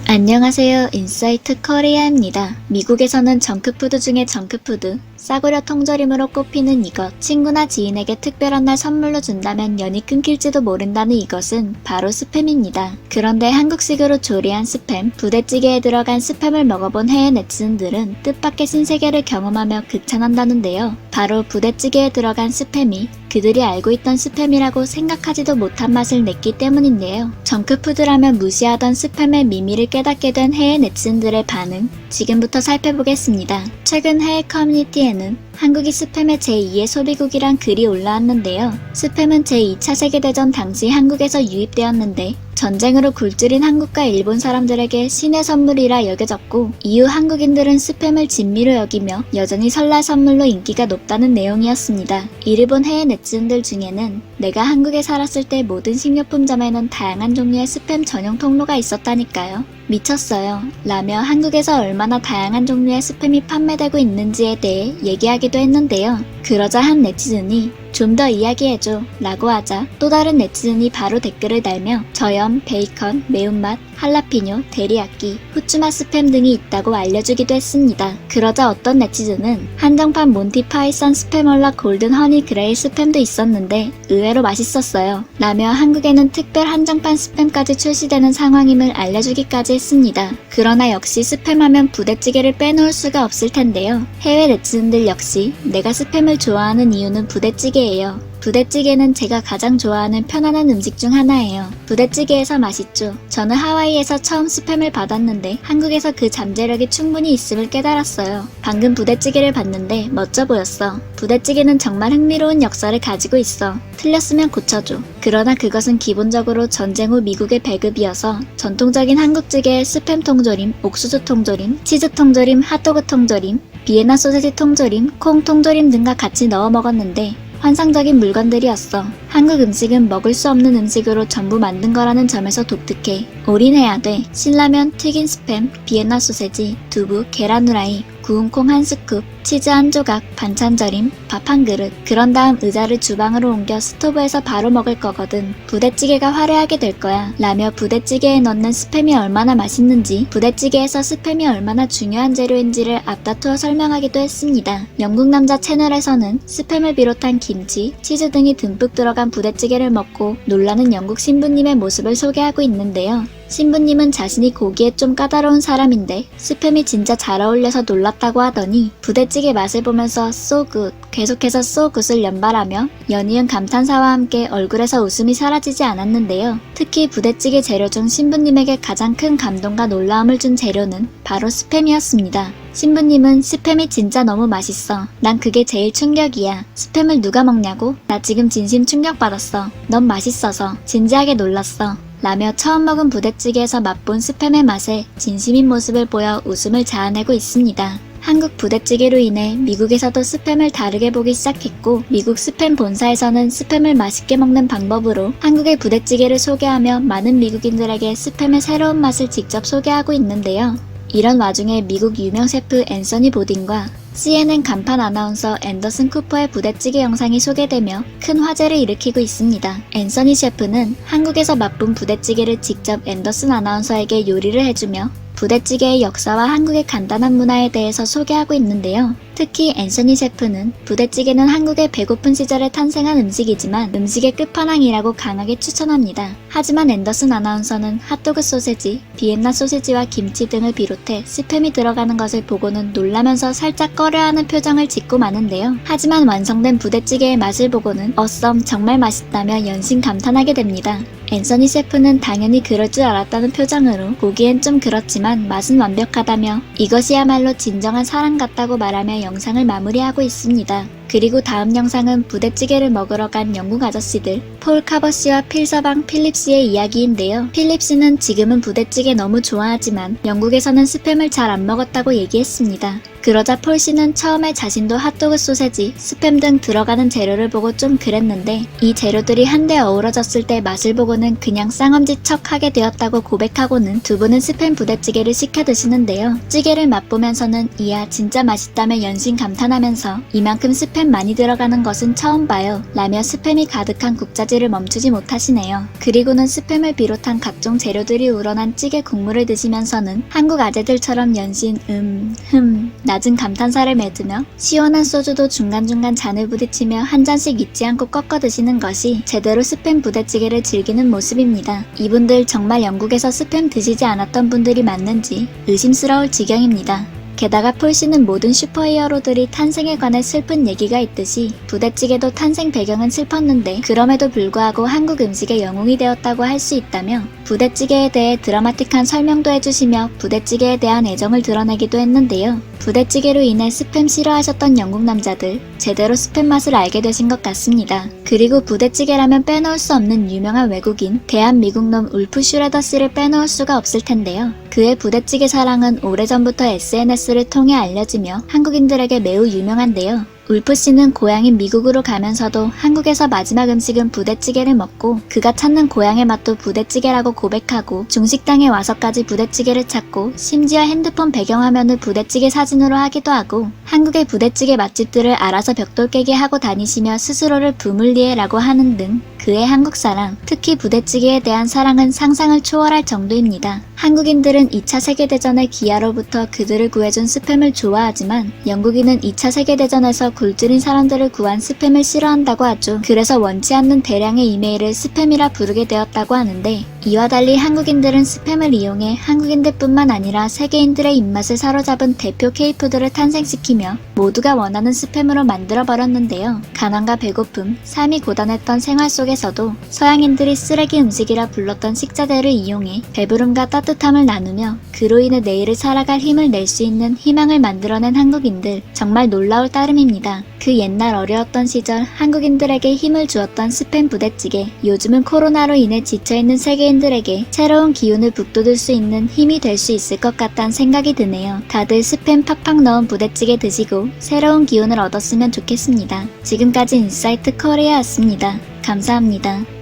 안녕하세요. 인사이트 코리아입니다. 미국에서는 정크푸드 중에 정크푸드, 싸구려 통조림으로 꼽히는 이것, 친구나 지인에게 특별한 날 선물로 준다면 연이 끊길지도 모른다는 이것은 바로 스팸입니다. 그런데 한국식으로 조리한 스팸, 부대찌개에 들어간 스팸을 먹어본 해외 네티즌들은 뜻밖의 신세계를 경험하며 극찬한다는데요. 바로 부대찌개에 들어간 스팸이 그들이 알고 있던 스팸이라고 생각하지도 못한 맛을 냈기 때문인데요. 정크푸드라면 무시하던 스팸의 미미를 깨닫게 된 해외 네티즌들의 반응, 지금부터 살펴보겠습니다. 최근 해외 커뮤니티에는 한국이 스팸의 제2의 소비국이란 글이 올라왔는데요. 스팸은 제2차 세계대전 당시 한국에서 유입되었는데 전쟁으로 굴절인 한국과 일본 사람들에게 신의 선물이라 여겨졌고 이후 한국인들은 스팸을 진미로 여기며 여전히 설날 선물로 인기가 높다는 내용이었습니다. 이를 본 해외 네티즌들 중에는 내가 한국에 살았을 때 모든 식료품점에는 다양한 종류의 스팸 전용 통로가 있었다니까요. 미쳤어요. 라며 한국에서 얼마나 다양한 종류의 스팸이 판매되고 있는지에 대해 얘기하기도 했는데요. 그러자 한 네티즌이 좀 더 이야기해줘 라고 하자 또 다른 네티즌이 바로 댓글을 달며 저염, 베이컨, 매운맛, 할라피뇨, 데리야끼, 후추맛 스팸 등이 있다고 알려주기도 했습니다. 그러자 어떤 네티즌은 한정판 몬티 파이썬 스팸올라 골든 허니 그레이 스팸도 있었는데 의외로 맛있었어요 라며 한국에는 특별 한정판 스팸까지 출시되는 상황임을 알려주기까지 했습니다. 그러나 역시 스팸하면 부대찌개를 빼놓을 수가 없을 텐데요. 해외 네티즌들 역시 내가 스팸을 좋아하는 이유는 부대찌개예요. 부대찌개는 제가 가장 좋아하는 편안한 음식 중 하나예요. 부대찌개에서 맛있죠. 저는 하와이에서 처음 스팸을 받았는데 한국에서 그 잠재력이 충분히 있음을 깨달았어요. 방금 부대찌개를 봤는데 멋져 보였어. 부대찌개는 정말 흥미로운 역사를 가지고 있어. 틀렸으면 고쳐줘. 그러나 그것은 기본적으로 전쟁 후 미국의 배급이어서 전통적인 한국찌개에 스팸 통조림, 옥수수 통조림, 치즈 통조림, 핫도그 통조림, 비엔나 소세지 통조림, 콩 통조림 등과 같이 넣어 먹었는데 환상적인 물건들이었어. 한국 음식은 먹을 수 없는 음식으로 전부 만든 거라는 점에서 독특해. 올인해야 돼. 신라면, 튀긴 스팸, 비엔나 소세지, 두부, 계란 후라이, 구운 콩 한 스쿱, 치즈 한 조각, 반찬 절임, 밥 한 그릇. 그런 다음 의자를 주방으로 옮겨 스토브에서 바로 먹을 거거든. 부대찌개가 화려하게 될 거야. 라며 부대찌개에 넣는 스팸이 얼마나 맛있는지, 부대찌개에서 스팸이 얼마나 중요한 재료인지를 앞다투어 설명하기도 했습니다. 영국 남자 채널에서는 스팸을 비롯한 김치, 치즈 등이 듬뿍 들어간 부대찌개를 먹고 놀라는 영국 신부님의 모습을 소개하고 있는데요. 신부님은 자신이 고기에 좀 까다로운 사람인데 스팸이 진짜 잘 어울려서 놀랐다고 하더니 부대찌개 맛을 보면서 so good, 계속해서 so good을 연발하며 연이은 감탄사와 함께 얼굴에서 웃음이 사라지지 않았는데요. 특히 부대찌개 재료 중 신부님에게 가장 큰 감동과 놀라움을 준 재료는 바로 스팸이었습니다. 신부님은 스팸이 진짜 너무 맛있어. 난 그게 제일 충격이야. 스팸을 누가 먹냐고? 나 지금 진심 충격받았어. 넌 맛있어서 진지하게 놀랐어. 라며 처음 먹은 부대찌개에서 맛본 스팸의 맛에 진심인 모습을 보여 웃음을 자아내고 있습니다. 한국 부대찌개로 인해 미국에서도 스팸을 다르게 보기 시작했고 미국 스팸 본사에서는 스팸을 맛있게 먹는 방법으로 한국의 부대찌개를 소개하며 많은 미국인들에게 스팸의 새로운 맛을 직접 소개하고 있는데요. 이런 와중에 미국 유명 셰프 앤서니 보딘과 CNN 간판 아나운서 앤더슨 쿠퍼의 부대찌개 영상이 소개되며 큰 화제를 일으키고 있습니다. 앤서니 셰프는 한국에서 맛본 부대찌개를 직접 앤더슨 아나운서에게 요리를 해주며 부대찌개의 역사와 한국의 간단한 문화에 대해서 소개하고 있는데요. 특히 앤서니 셰프는 부대찌개는 한국의 배고픈 시절에 탄생한 음식이지만 음식의 끝판왕이라고 강하게 추천합니다. 하지만 앤더슨 아나운서는 핫도그 소세지, 비엔나 소세지와 김치 등을 비롯해 스팸이 들어가는 것을 보고는 놀라면서 살짝 꺼려하는 표정을 짓고 마는데요. 하지만 완성된 부대찌개의 맛을 보고는 어썸 정말 맛있다며 연신 감탄하게 됩니다. 앤서니 셰프는 당연히 그럴 줄 알았다는 표정으로 보기엔 좀 그렇지만 맛은 완벽하다며 이것이야말로 진정한 사랑 같다고 말하며 영상을 마무리하고 있습니다. 그리고 다음 영상은 부대찌개를 먹으러 간 영국 아저씨들 폴 카버씨와 필서방 필립씨의 이야기인데요. 필립씨는 지금은 부대찌개 너무 좋아하지만 영국에서는 스팸을 잘 안 먹었다고 얘기했습니다. 그러자 폴씨는 처음에 자신도 핫도그 소세지, 스팸 등 들어가는 재료를 보고 좀 그랬는데 이 재료들이 한데 어우러졌을 때 맛을 보고는 그냥 쌍엄지 척 하게 되었다고 고백하고는 두 분은 스팸 부대찌개를 시켜 드시는데요. 찌개를 맛보면서는 이야 진짜 맛있다며 연신 감탄하면서 이만큼 스팸 스팸 많이 들어가는 것은 처음 봐요. 라며 스팸이 가득한 국자지를 멈추지 못하시네요. 그리고는 스팸을 비롯한 각종 재료들이 우러난 찌개 국물을 드시면서는 한국 아재들처럼 연신 낮은 감탄사를 맺으며 시원한 소주도 중간중간 잔을 부딪히며 한 잔씩 잊지 않고 꺾어 드시는 것이 제대로 스팸 부대찌개를 즐기는 모습입니다. 이분들 정말 영국에서 스팸 드시지 않았던 분들이 맞는지 의심스러울 지경입니다. 게다가 폴씨는 모든 슈퍼히어로들이 탄생에 관해 슬픈 얘기가 있듯이 부대찌개도 탄생 배경은 슬펐는데 그럼에도 불구하고 한국 음식의 영웅이 되었다고 할 수 있다며 부대찌개에 대해 드라마틱한 설명도 해주시며 부대찌개에 대한 애정을 드러내기도 했는데요. 부대찌개로 인해 스팸 싫어하셨던 영국 남자들 제대로 스팸 맛을 알게 되신 것 같습니다. 그리고 부대찌개라면 빼놓을 수 없는 유명한 외국인 대한미국놈 울프 슈레더 씨를 빼놓을 수가 없을 텐데요. 그의 부대찌개 사랑은 오래전부터 SNS를 통해 알려지며 한국인들에게 매우 유명한데요. 울프 씨는 고향인 미국으로 가면서도 한국에서 마지막 음식은 부대찌개를 먹고 그가 찾는 고향의 맛도 부대찌개라고 고백하고 중식당에 와서까지 부대찌개를 찾고 심지어 핸드폰 배경화면을 부대찌개 사진으로 하기도 하고 한국의 부대찌개 맛집들을 알아서 벽돌 깨기 하고 다니시며 스스로를 부물리에라고 하는 등 그의 한국 사랑, 특히 부대찌개에 대한 사랑은 상상을 초월할 정도입니다. 한국인들은 2차 세계대전의 기아로부터 그들을 구해준 스팸을 좋아하지만 영국인은 2차 세계대전에서 굶주린 사람들을 구한 스팸을 싫어한다고 하죠. 그래서 원치 않는 대량의 이메일을 스팸이라 부르게 되었다고 하는데 이와 달리 한국인들은 스팸을 이용해 한국인들뿐만 아니라 세계인들의 입맛을 사로잡은 대표 K푸드를 탄생시키며 모두가 원하는 스팸으로 만들어버렸는데요. 가난과 배고픔, 삶이 고단했던 생활 속에서도 서양인들이 쓰레기 음식이라 불렀던 식자재를 이용해 배부름과 따뜻함을 나누며 그로 인해 내일을 살아갈 힘을 낼 수 있는 희망을 만들어낸 한국인들 정말 놀라울 따름입니다. 그 옛날 어려웠던 시절 한국인들에게 힘을 주었던 스팸 부대찌개 요즘은 코로나로 인해 지쳐있는 세계인들에게 새로운 기운을 북돋을 수 있는 힘이 될 수 있을 것 같다는 생각이 드네요. 다들 스팸 팍팍 넣은 부대찌개 드시고 새로운 기운을 얻었으면 좋겠습니다. 지금까지 인사이트 코리아였습니다. 감사합니다.